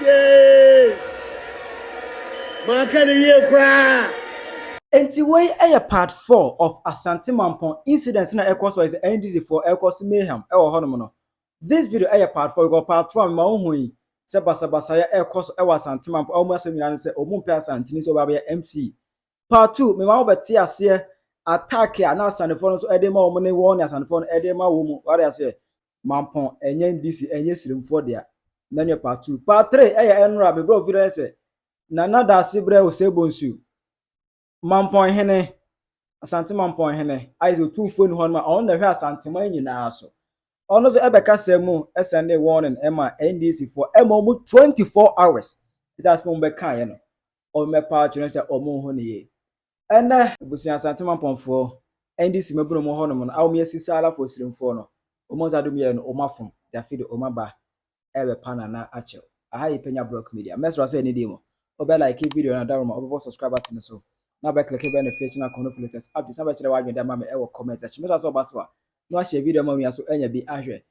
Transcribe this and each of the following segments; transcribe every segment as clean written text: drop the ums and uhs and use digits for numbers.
Yay! Enti way a part 4 of Asante Mampong incidents na ekos was NDC for ekos mayhem e wo hono no. This video a part 4 go part 2 ma wo hu se basabasa ya ekos e wa Asante Mampong o mo asemi se omumpe Asante ni so ba be MC. Part 2 me ma wo beti ase attack ya na Asante for so e de ma wo ne wo ne Asante for e de ma wo mu ware ase Mampong enye NDC enye sirimfo dia na ne part 2. Part 3 e enra be bro video se na da sibre o se bonsu Mamponghene Asante Mamponghene aizo tumfo ni honma on the hwe Asante man nyina so ono so ebeka semu send warning ema NDC for emo 24 hours it has been beka ye no o me pa chuncha omo ho ne ye ene busia Asante Mamponfo NDC mebro mo ho no no awo me asisa ala fo sirimfo no omo zadum ye no o mafom da fide o maba ebe pana na ache aha yi Penyah block media mesra say ni demo obe like video na daroma obo subscribe button so na ba click the notification icon for latest updates na ba kire wa dwenda ma me e wo comment section me so baswa no share video ma we so enya bi ahwe.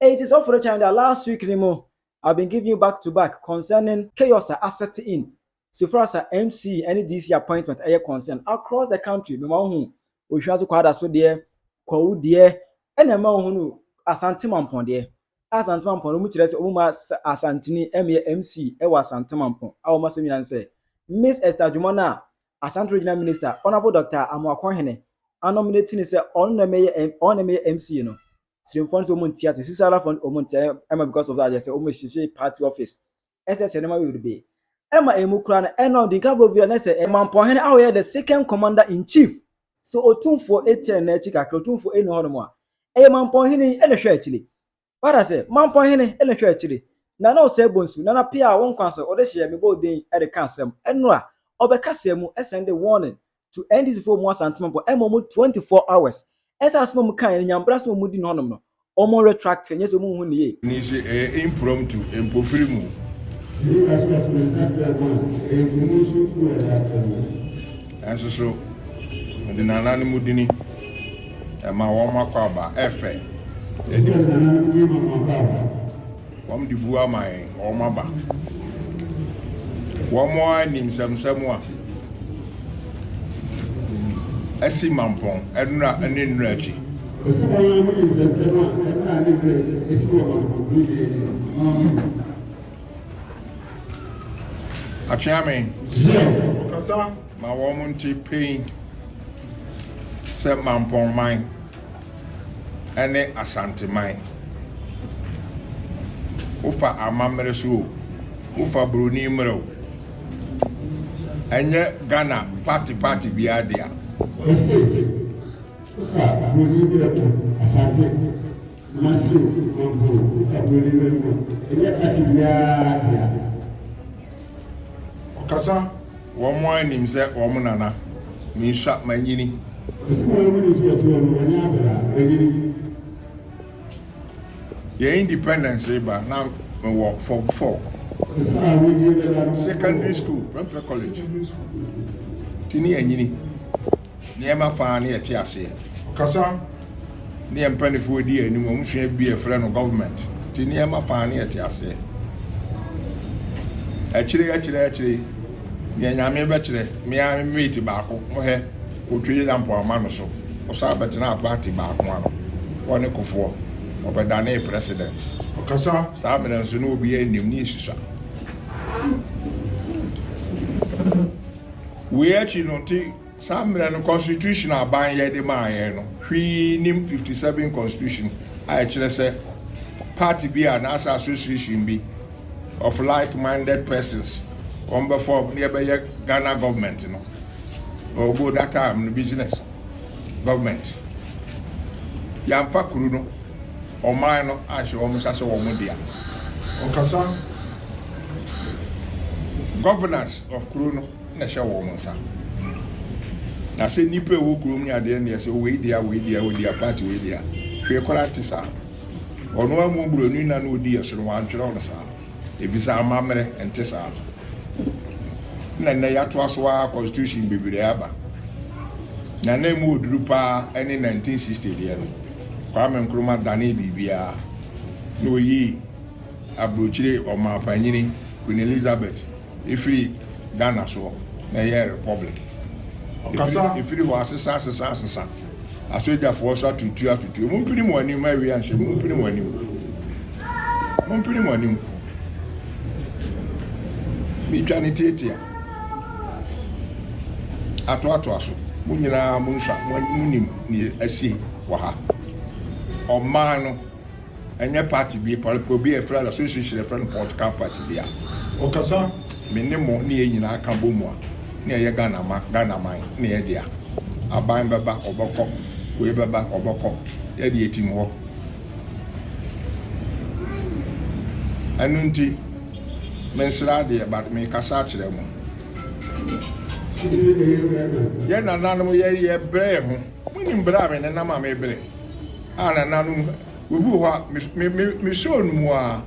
It is all for the channel that last week anymore I've been giving you back to back concerning chaos asset in so far as MC any DC appointment aye concern across the country me ma hu ohwa so kwada so de kwawu de ena ma hu no Asante Mampong de Asante Mampong no mu kire se o mu Asante ni MC e wa Asante Mampong awo ma so mi nan say Miss Esther Jumona Asante Regional Minister, Honorable Dr. Mamponghene, nominating is on the MC, no. Slim funds Omuntia, Sisala fund Omuntia, Emma because of that, yes, almost party office. SS Emma will be. Emma Emukran, and on the Cabo Vianese, and Mamponghene, our the second commander in chief. So, Otum for 8 and Chika, Otum for any Honoma. A Mamponghene and a churchly. What I say, Mamponghene and a churchly. Nana Sebonsu, Nana Pia won't cancel, or the share me both day at the council, and Noah. Obekasemu send a warning to end this for more Asante Mampong emo 24 hours. Esa asmo mu kan nyambra asmo mu di no no. Omo retract yes omo hu ne ni se impromptu empofirimu. Enso so de nanane mu dini ma wo makwa aba efe. Wam di bua mai o maba. Womo anim samsamu a esi Mampong enura enura chi achame kasa ma womo nti pain se Mampong mine ene Asante mine ufa amamre so ufa broni mro enye Ghana party biadia Asante Masu enye party biadia okasa wo mo anim se wo mo nana mi sha manyini ye independence ba na me work for before secondary school, Rample College. Tini enyini. Niema fa na yeti ase. Kasa ni empanifo di anim o mhwe bi e frɛ no government. Tini niema fa na yeti ase. Achire. Ni nyame be kire. Me a meet Baako. Mo he otwe lampo ama no so. O sa betina party Baako ano. Woni kofo. Obedane president. Kasa sa me nso no obi anim ni susa. We actually not some constitutional ban ye de ma ye no hwi nim 57 constitution I actually say party be an association be of like-minded persons on before nearby Ghana government no or go that time the business government yampa kuru no o man no asho o musa so wo dia okasa governance of kuru no na sha wo musa na se nipa wo kuru ni ade na se we dia party we dia we kwalati sa ono amu bronu na no di so no antwere no sa ebisa amamre ente sa na ya to aso a constitution bibire aba na na mu oduru pa ene 1960 dia no Kwame Nkrumah dane bibia no yi abrochire o ma panyini Queen Elizabeth ifiri Ghana so na yɛ republic Okasa ifiri hɔ asesa asoja for so atutu mo mpini mo anim ma wi anhye mo mpini mo anim mi twa ne tietia ato aso mo nyina mo nhwa mo nim ni asie wɔ ha ɔman no enye party bi political bi e fra la association friend political party dia Okasa me ne mo ne nyina aka bomu a ne ye Ghana man ne ye dia aban beba oboko we beba oboko ye de etim ho anunti mensra de but me kasa kire mo ye na nanu ye bre ho munim bra me ne na ma me bre ana nanu obu ho me show no mu a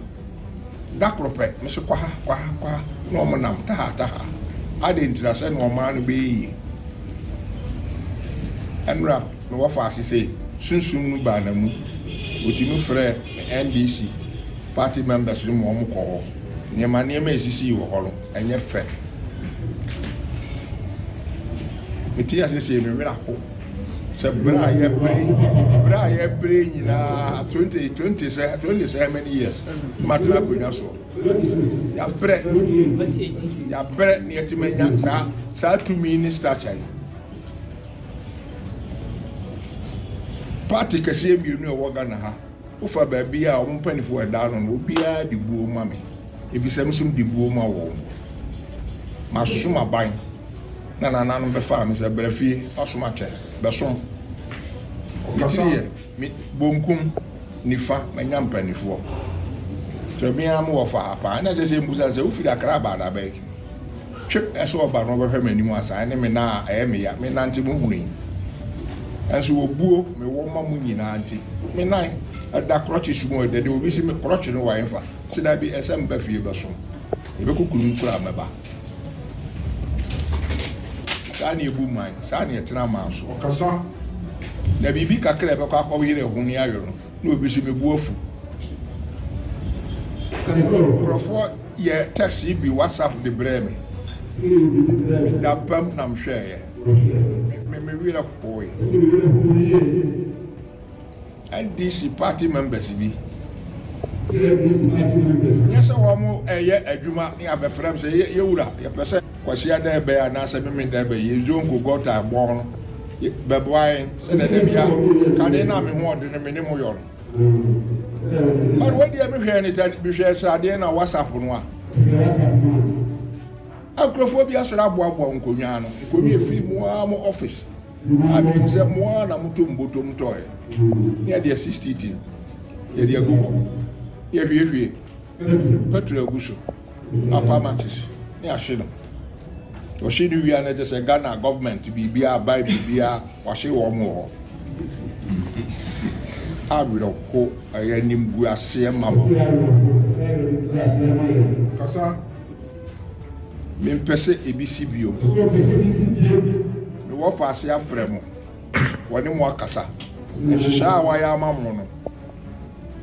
dakrope me se kwa no mo nam ta ade ntira se no ma no be yi enra no wa fa asise sunsun nu ba na mu otimi frɛ NDC party members no mo ko niema esisi wo ho no enye fɛ meti asese me wira ko se bra ye bre nyina 20 say how many years matla konya so ya bre ni etimenya sa 2 minister chai party kase mienu e wo Ghana ha ufa ba bia o mpanifo eda no obia de buo ma me ebisam sum de buo ma wo masuma ban na no be fa me se brafie asuma che besom Okasa mi bonkum nifa manya mpanifo so mi am wo fa apa na se mbuza se ufi da kraba da ba twep eso ba no be hwe mani mu asa ne me na me ya me na nti mu hunu enso obuo me wo ma mu nyina nti me nan da krochi sumo de obi si me krochi no wa enfa se da bi esem ba fie besom e be kokuru nkura meba sani ebu man sani etena manso Okasa na bibi kakra be kwa akwa yire hu ni ayo no na obi si mebu afu profo ye taxi bi WhatsApp de breme da pam na mhwe me wira ko NDC party members bi yes wa mo eye adwuma ni abefram se ye wura ye pese kwashia da be ya na se me da be ye zongo gota agbon beboy se na bia kan na me ho de me ne mo yo but what do me hwe ni ta bi hwe se ade na WhatsApp no a akrofobia so abo nkonwa no nkonwa efiri mo office abi se mo na mutum botom toy ne de 60 ye de agugo ye hwe petrol aguso apamatis ne ahwe o shi ni wi ana just Ghana government bibia buy bibia wa she wo mo abiro ko ayanim gu ase mamo Okasa me pese ebisi bio me wo fa ase afre mo woni mo akasa ehsha wa ya mamo no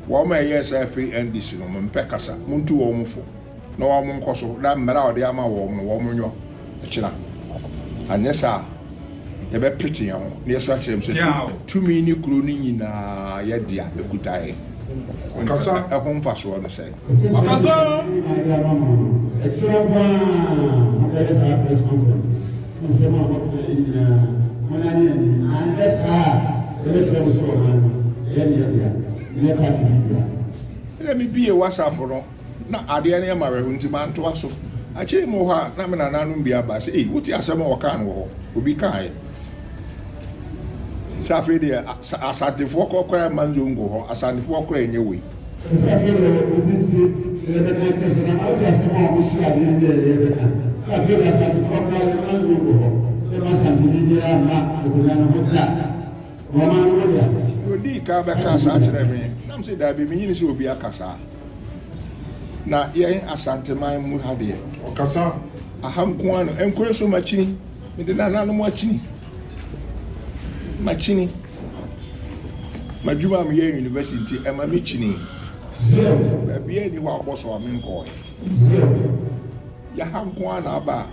wo ma yes free NDC no me mpe kasa muntu wo mo fo na wo mo nkoso da mera ode ama wo mo nyo ekira anyesa ye be pete ya ho ne so akyem so tumi ni kuro ni nyina ye dia ekutae Okasa ehon fa so no say Okasa let me be a WhatsApp no na ade na ma rehu nti man to aso akire mo ha na me na nanu bia ba say wuti asema wo kan wo obi kan e safre de asante fo kokora manzongo ho asante fo kokora enye we odi ka ba ka sa akire me nam say da be me nyini se obi akasa na ye asante man mu ha de Okasa aham ko ano enkore so machini me de na no machini majuma me university e ma me chini ba bia ni wa boso amen ko ya hanko na aba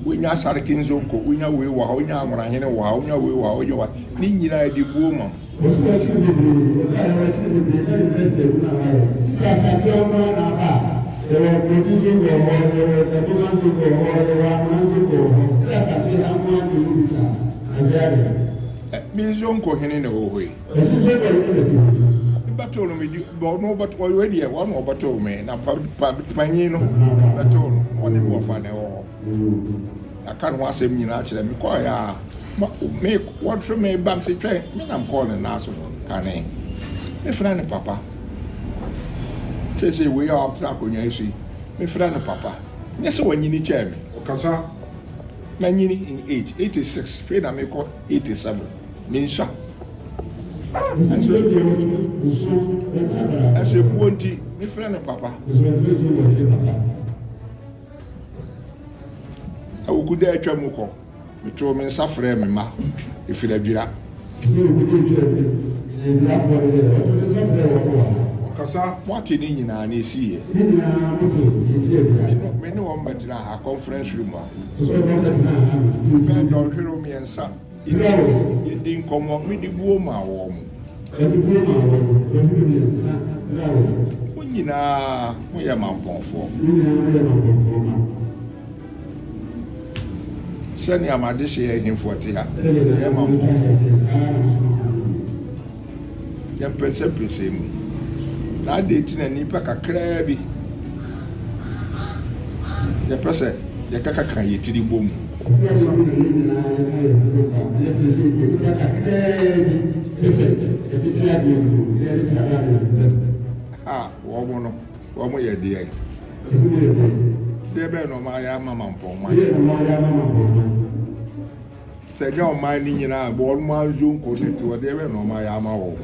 wonya sarkin zonko wonya we wa wonya amrahene wa wonya we wa wonya wa ni nyina di buo ma mi zonko hene ne wo hoyi batolo mi di bo no but o we die wo no batolo me na manyi no batolo woni wo fa ne wo aka no asem nyina kire mi ko ya me what for me bam se twen me nam call na so kane me fra ne papa say we are up to akonya isu me fra ne papa nye se wanyini che me Okasa. manyini in age 86 fe na me ko 87 me nsha as a pointy, my friend and papa. I will go there to Muko. Me told me suffer me ma if you have Okasa. What in an AC? Me no one but a conference room. Don't hear me and son. You didn't come on with the woman. When you know, we are Mampong for. Send your madisha him for tea. Young person, him. That dating a nipa crabby. The person, the kaka can eat the boom. Ah, woman, your dear. There be no my Mampong. Say, don't mind in your born my Zoom coded to a devil no my ammo.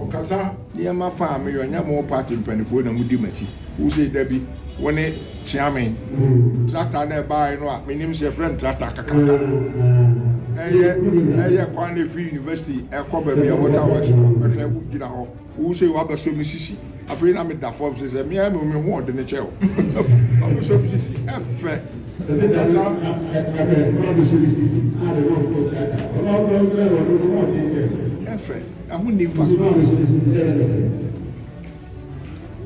Okasa. Near my family, you're no more part in Pennyfold and Mudimati. Who say Debbie, when it charming, Trata nearby, no, my name's your friend Trata. Quantity Free University, a copper be a water wash, but I would get out. Who say what was so Mississippi? I feel I'm at that form says, me, I'm more than a child. I'm so Mississippi. I wouldn't even.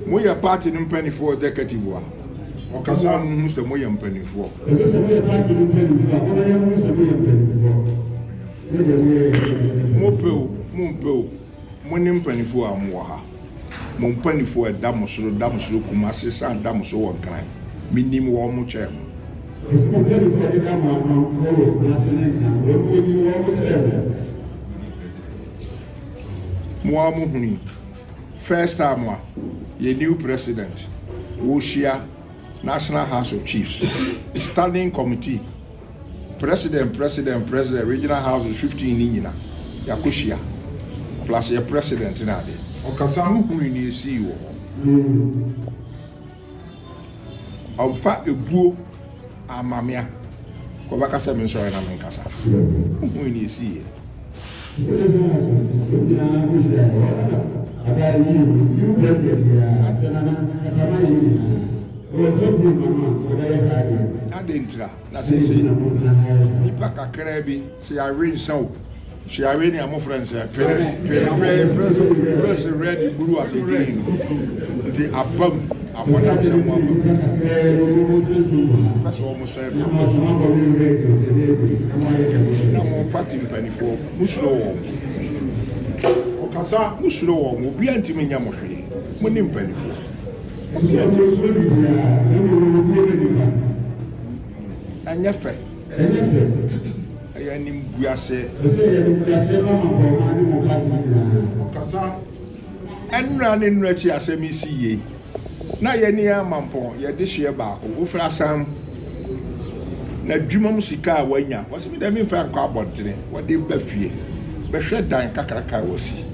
We are party in penny for executive. Okasa. Mr. Moyam penny for. Mumpo, Monim penny for Amoha. Mompany for a damoso, Kumasi, and damoso one kind. Minim warm chair. Mamponghene, first time, your new president, Woshia, National House of Chiefs, Standing Committee, President, Regional House of 15 in Yakushia, plus your president in Ade. Okasa. Mamponghene is CEO. Of fact, a boo, a mamia, Kobaka Minso and Amankasa. Mamponghene is CEO. Adentra, that's it. Nipa kakrebi, she arrange so. She arrange my friends. First ready blue as a green. The above, I want to have someone. That's almost said. No more party penny for Muslo. Okasa. Muslo will be anti-Minyamoshi. Monim penny for. And your fact. I am in Guase. Okasa. And running Retty as a Missy. Now, you're near Mampong, you're this year Baako, who for some. Now, Jumum Sika, when you was with them in fact carbon today, what they left you. But shed down Kakaraka was see.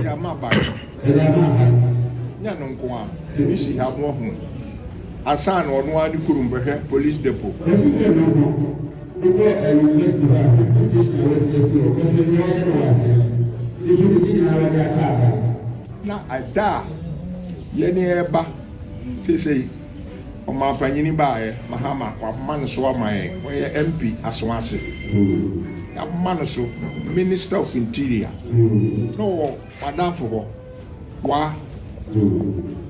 Yeah, my bag. Yanonqua, you see how more home. Asan or one Kurumbehe police depot. Na ada yeni eba say Mampanyini bae mahama kwa man so amaye we MP aswase ya man so Minister of Interior no madam for wa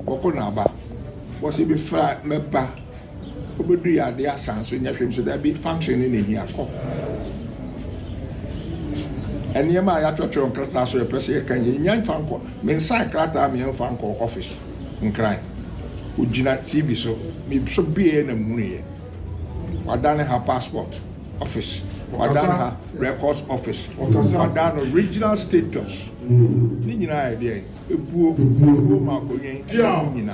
woko na ba was be fra meba obedu ya de asanso nya hwem so that be function in here akọ enema ya twetwe nkrata so pese kan nya fanko men sign krata me fanko office nkran ujina TV so me so be na muye wadane her passport office wadane her records office wadane original status ni nyina ide ebuo ma konyen nyina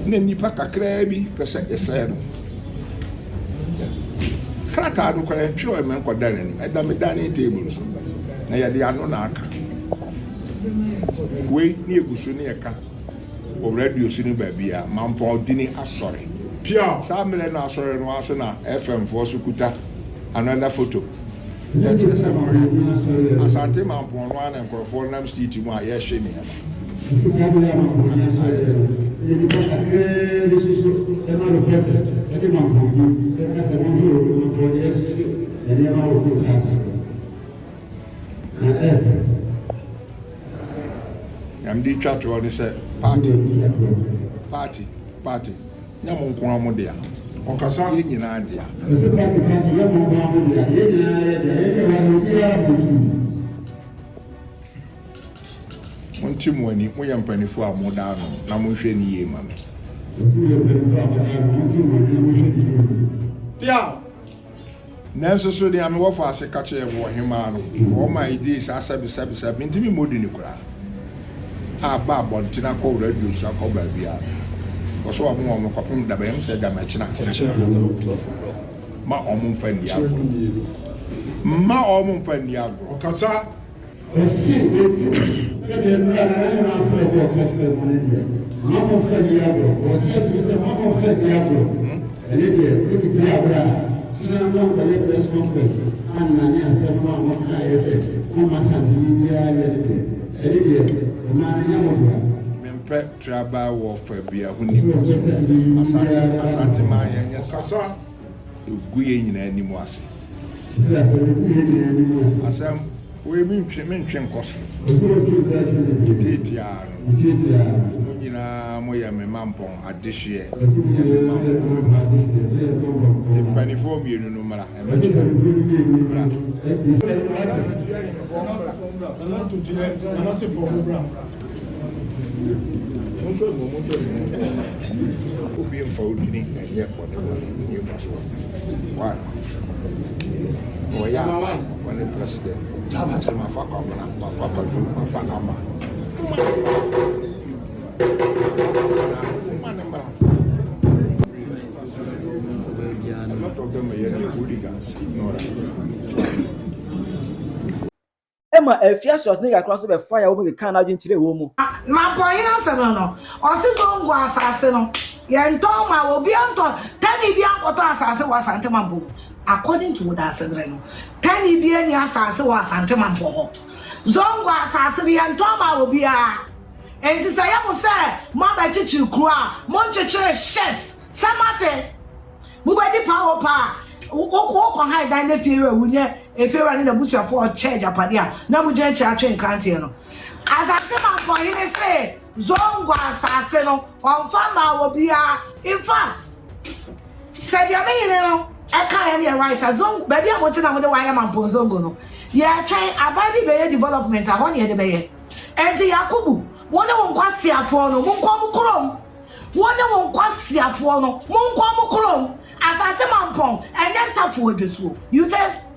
na nipa kakra bi pese ese no krata no kwa ntwe o men kodare ni eda me dane table so na ya de ano na aka we ni egusu ni eka o radio sini babia Mampong dini asore Pia samele na asore no aso na FM for sukuta another photo Asante Mampong no na nkorofo nam street mu a ye hye ni I'm the chat what they say party nyamo nko mo dia okasa ye nyina dia monti mo ani mo yɛ mpanifo a mo da no na mo hwɛ ni yie ma me Pia nanso so dia me wɔfa ase ka kyerɛ wo hema no wo ma ide sa sabi ntimi modi ni kura ba bontina ko radio so akọ ba bia so omo omo kopum da ba yam se da ma china ma omo mfa ndi agro okasa Mempe traba wo fa bia huni asante ma yenya okasa eguye nyina animu ase asam we mi ntwe nkoso titia no nyina mo ya me Mampong adehye tipani fo mienu no mara emechira Obi mfaudini enye bone ni paso. Why? Oh yeah, when the president chama chama faka mna faka ama. A lot of them are hooligans. Emma efiaso as nigga cross be fire wo be kan na dwentire wo mu Mamponghene asem no osizo ngwa asase no ye nton ma obi nton tani bi akoto asase wa Asante Mampong according to that asere no tani bi ani asase wa Asante Mampong zongwa asase bi nton ma obi a enti say am say ma ba chichi kru a mon chichi shirt samate mu ba di power pa ko ha dan na fiere wunye efewa ni na busuafo church apadia na mu je nchi atwe nkrante no Asante Mampong say zongwa asase no on farmer will be in fact said ya me no e kan ya right zong baby am na mo de wire Mampong zongo no ya try abadi be development a hon ye de be ye enti Yakubu woni won kwasiafo no mo nkom krom woni won kwasiafo no mo nkom krom Asante Mampong and then tafo adweso you test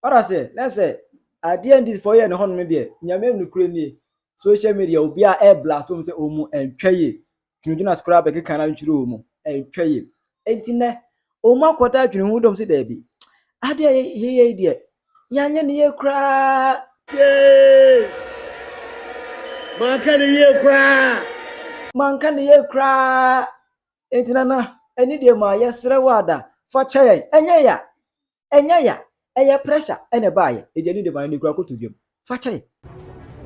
ora say let's say at the end for you no hon me de nyame nukure ni social media obi a air blast wo say omu entwaye tunjuna skora be kan na ntwire omu entwaye enti ne omu akoda adwene hu dom say da bi ade ye de yanye ne ye kra manka ne ye kra enti na Any de ma yesre wada for chayen enya ya pressure ene baye ejeni de ma ni kura ko tudum fa chayen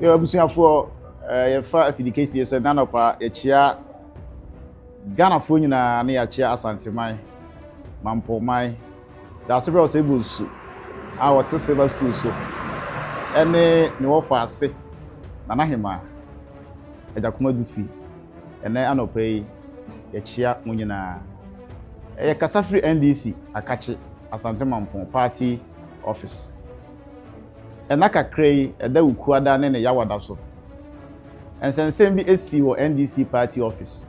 Yo abusuafo ye fa afidikesi so na nopa ye chia Ghana fo nyina na ya chia Asante Mampong da sebra so ebusu a wote silver stool so ene ne wo fa ase na hema ejakoma dufi ene anopa yi ye chia mo nyina ye kasafri NDC akache Asante Mampong party office ena kakrai eda ukuada ne yawada so ensensem bi esi wo NDC party office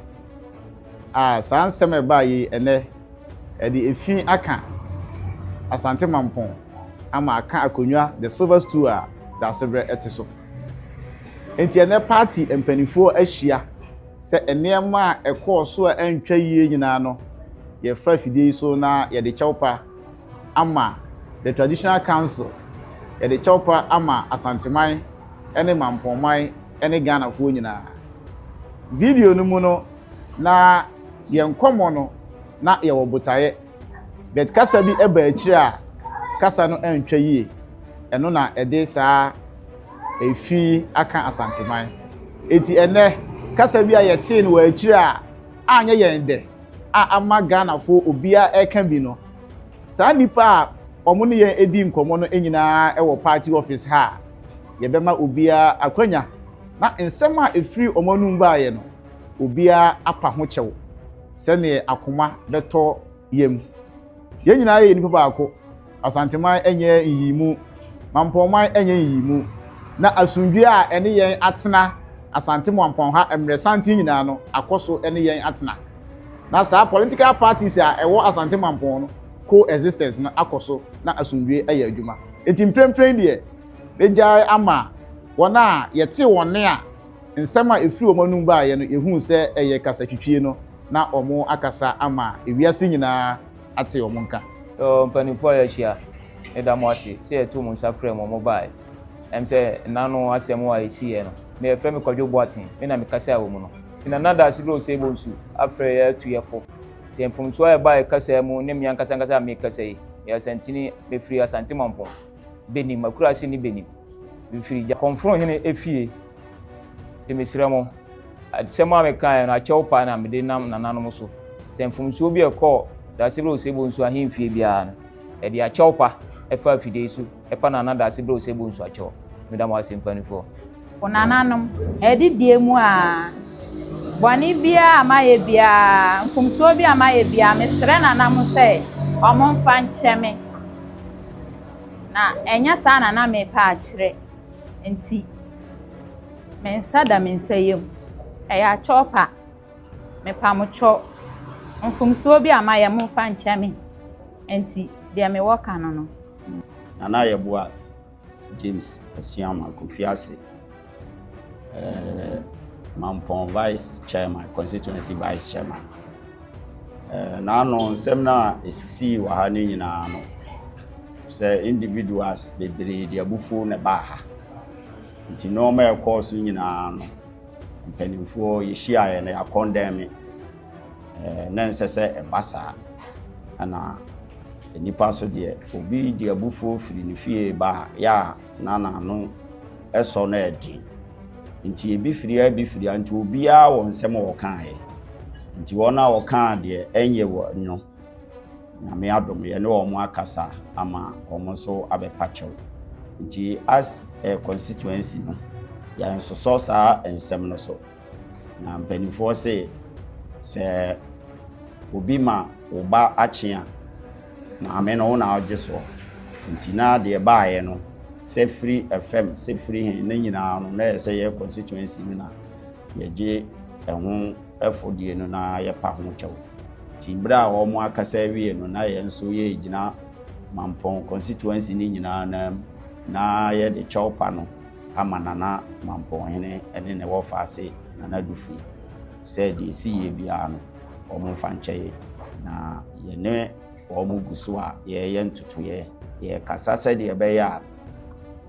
sansem eba yi ene edi efi aka Asante Mampong ama aka akonwa the silver stool da sebre etiso enti ene party empanifo ahia se enema ekoso antwa yie nyina no ye fa fidie so na ye de chawpa ama the traditional council the chopper ama Asante ene Mampong ene Ghana fo nyina video no mu no na ye nkomo no na ye wo botaye bet kasa bi eba akiri a kasa no antwa yie eno na ede saa efi aka Asante eti ene kasa bi a ye tin wo akiri a anya ye nde ama Ghana fo obia eka bi no saa nipa omo ne ye edi nkomo no enyina e wo party office ha ye bema obia akwanya na nsem a efiri omo nu mba ye no obia apa ho kyew se ne akoma beto yem ye nyina ye nipa baako Asante enye yimu Mampong enye yimu na asundwe a ene yen atena Asante Mampong ha emresanti nyina no akoso ene yen atena na saa political parties a ewo Asante Mampong no coexistence na akoso na asundwe aya adwuma enti mprempren de beja ama wona yete wone a nsema efiri omanum ba ye no ehu se eye kasa twitwie no na omo akasa ama ewiase nyina ate omo nka mpanimfo ya hia edamo ase se etu mu nsafre mo mobile se nanu asemu a esi no me frɛ me kwadwo boatin me na me kasa awo mu no ina nada asiro se bonsu afre ya tuyefo temfum so e ba kasa mu ne mian kasa me kasa yi ya santini me free Asante Mampong beni makura se ni beni me free ja confront hene efie temesira mo adisema me kan na chawpa na me de nam nananom so temfum so bi e call da asiro se bonsu ahemfie bia no e de achawpa e fa fide su e pa na nada asiro se bonsu achaw me da mo asempanifo onananom e di die mu a boni bia amaye bia mfumso bia amaye bia mesre nanam se omomfa ncheme na enya sana na me pa akire enti mensada mensayem eya chopa me pa mocho mfumso bia amaye momfa ncheme enti dia me woka no Nana Yeboa James Asiama Kufiase Mampong Vice Chairman, Constituency Vice Chairman. Nano semna isi wahani nyina no. Se individuals bebre dia bufu ne baha. Nti normal of course nyina no. Mpanimfo yehia ye na condemn na nsese ebasa ana nipa so de obi dia bufu firi ne fie ba ya nana no eso na edi. Nti ebi firi anti obia wo nsem wo kan ye nti wona wo kan de enye wo nyo na me adom ye ne wo mo akasa ama wo so abepacho nti as a constituency no ya nso sa ensem no so na mpanifo se obi ma oba achia na me no na ojeso nti na de ba ye no se free FM se free hen na nyina no na se ye constituency na ye je ehun efodie no na ye pa ho chew timbra wo mo akasa wie no na ye nso ye gina Mampong constituency ni nyina na ye de chawpa no amana na Mamponghene ene ne wo faase na dufu se de si ye bia no wo mo fanche na ye ne wo mo guso a ye ntutu ye kasa se de be ya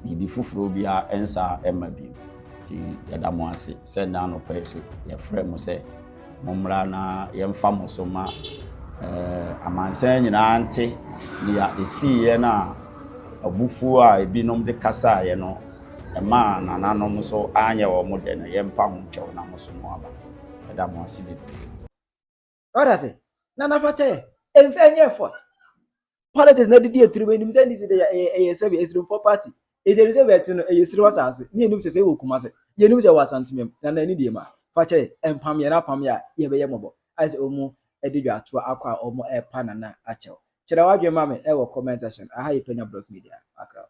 bibi fufuro bia ensa emabi ti yada mo ase se na no peso ye frɛ mo se momra na ye mfa mo so ma amansan nyinaa nte nea esiiɛ na abufuo a ebinom de kasaeɛ no ɛma nananom so anyɛ wɔ mo de no yɛmpa ho nkyɛw na mo so mo aba ɛda mo ase bebree. Ɔda sɛ nana fakyɛ ɛmfa nyɛ effort politics na didi etiri bɛ nim sɛ ndisi de ɛyɛ sɛ esiri for party ederi sɛ bɛte no ɛyɛ siri wasase ne enim sɛ sɛ wɔ kuma sɛ yenim sɛ wɔ asantemem na na ni die ma fakyɛ ɛmpam yɛ na pam yɛ yɛbɛyɛ mɔbɔ ayɛ sɛ ɔmo ɛde dwa ato akɔ a ɔmo ɛpa nana akyɛw kyerɛ wadwe ma me ɛwɔ comment section aha yɛ Penyah Block Media akra.